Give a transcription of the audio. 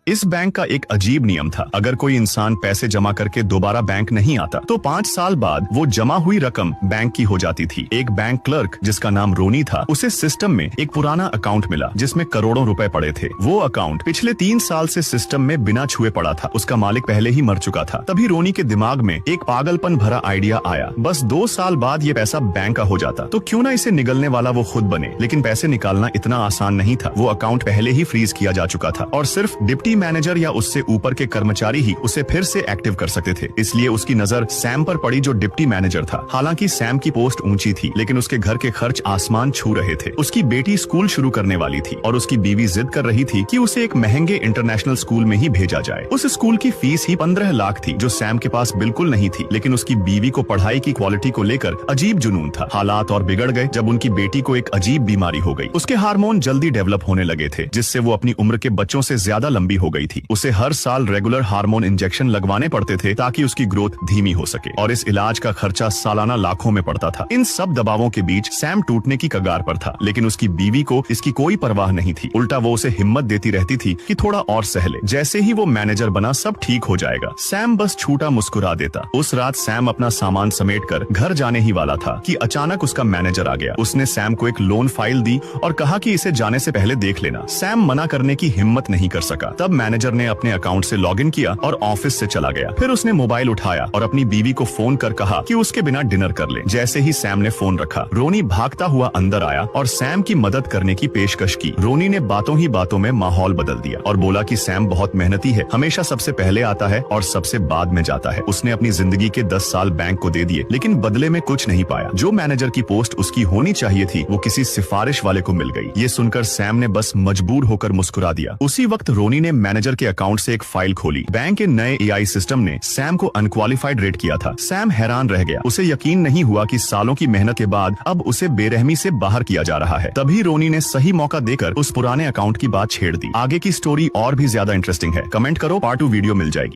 इस बैंक का एक अजीब नियम था। अगर कोई इंसान पैसे जमा करके दोबारा बैंक नहीं आता तो 5 साल बाद वो जमा हुई रकम बैंक की हो जाती थी। एक बैंक क्लर्क जिसका नाम रोनी था, उसे सिस्टम में एक पुराना अकाउंट मिला जिसमें करोड़ों रुपए पड़े थे। वो अकाउंट पिछले 3 साल से सिस्टम में बिना छुए पड़ा था। उसका मालिक पहले ही मर चुका था। तभी रोनी के दिमाग में एक पागलपन भरा आइडिया आया, बस 2 साल बाद ये पैसा बैंक का हो जाता तो क्यों ना इसे निगलने वाला वो खुद बने। लेकिन पैसे निकालना इतना आसान नहीं था। वो अकाउंट पहले ही फ्रीज किया जा चुका था और सिर्फ डिप्टी मैनेजर या उससे ऊपर के कर्मचारी ही उसे फिर से एक्टिव कर सकते थे। इसलिए उसकी नजर सैम पर पड़ी जो डिप्टी मैनेजर था। हालांकि सैम की पोस्ट ऊंची थी, लेकिन उसके घर के खर्च आसमान छू रहे थे। उसकी बेटी स्कूल शुरू करने वाली थी और उसकी बीवी जिद कर रही थी कि उसे एक महंगे इंटरनेशनल स्कूल में ही भेजा जाए। उस स्कूल की फीस ही 15 लाख थी, जो सैम के पास बिल्कुल नहीं थी। लेकिन उसकी बीवी को पढ़ाई की क्वालिटी को लेकर अजीब जुनून था। हालात और बिगड़ गए जब उनकी बेटी को एक अजीब बीमारी हो गई। उसके हार्मोन जल्दी डेवलप होने लगे थे, जिससे वो अपनी उम्र के बच्चों से ज्यादा लंबी हो गई थी। उसे हर साल रेगुलर हार्मोन इंजेक्शन लगवाने पड़ते थे ताकि उसकी ग्रोथ धीमी हो सके और इस इलाज का खर्चा सालाना लाखों में पड़ता था। इन सब दबावों के बीच सैम टूटने की कगार पर था, लेकिन उसकी बीवी को इसकी कोई परवाह नहीं थी। उल्टा वो उसे हिम्मत देती रहती थी कि थोड़ा और सह ले, जैसे ही वो मैनेजर बना सब ठीक हो जाएगा। सैम बस छूटा मुस्कुरा देता। उस रात सैम अपना सामान समेटकर घर जाने ही वाला था कि अचानक उसका मैनेजर आ गया। उसने सैम को एक लोन फाइल दी और कहा कि इसे जाने से पहले देख लेना। सैम मना करने की हिम्मत नहीं कर सका। तब मैनेजर ने अपने अकाउंट से लॉगिन किया और ऑफिस से चला गया। फिर उसने मोबाइल उठाया और अपनी बीवी को फोन कर कहा कि उसके बिना डिनर कर ले। जैसे ही सैम ने फोन रखा, रोनी भागता हुआ अंदर आया और सैम की मदद करने की पेशकश की। रोनी ने बातों ही बातों में माहौल बदल दिया और बोला कि सैम बहुत मेहनती है, हमेशा सबसे पहले आता है और सबसे बाद में जाता है। उसने अपनी जिंदगी के 10 साल बैंक को दे दिए, लेकिन बदले में कुछ नहीं पाया। जो मैनेजर की पोस्ट उसकी होनी चाहिए थी, वो किसी सिफारिश वाले को मिल गई। ये सुनकर सैम ने बस मजबूर होकर मुस्कुरा दिया। उसी वक्त रोनी ने मैनेजर के अकाउंट से एक फाइल खोली। बैंक के नए एआई सिस्टम ने सैम को अनक्वालिफाइड रेट किया था। सैम हैरान रह गया। उसे यकीन नहीं हुआ कि सालों की मेहनत के बाद अब उसे बेरहमी से बाहर किया जा रहा है। तभी रोनी ने सही मौका देकर उस पुराने अकाउंट की बात छेड़ दी। आगे की स्टोरी और भी ज्यादा इंटरेस्टिंग है। कमेंट करो, पार्ट 2 वीडियो मिल जाएगी।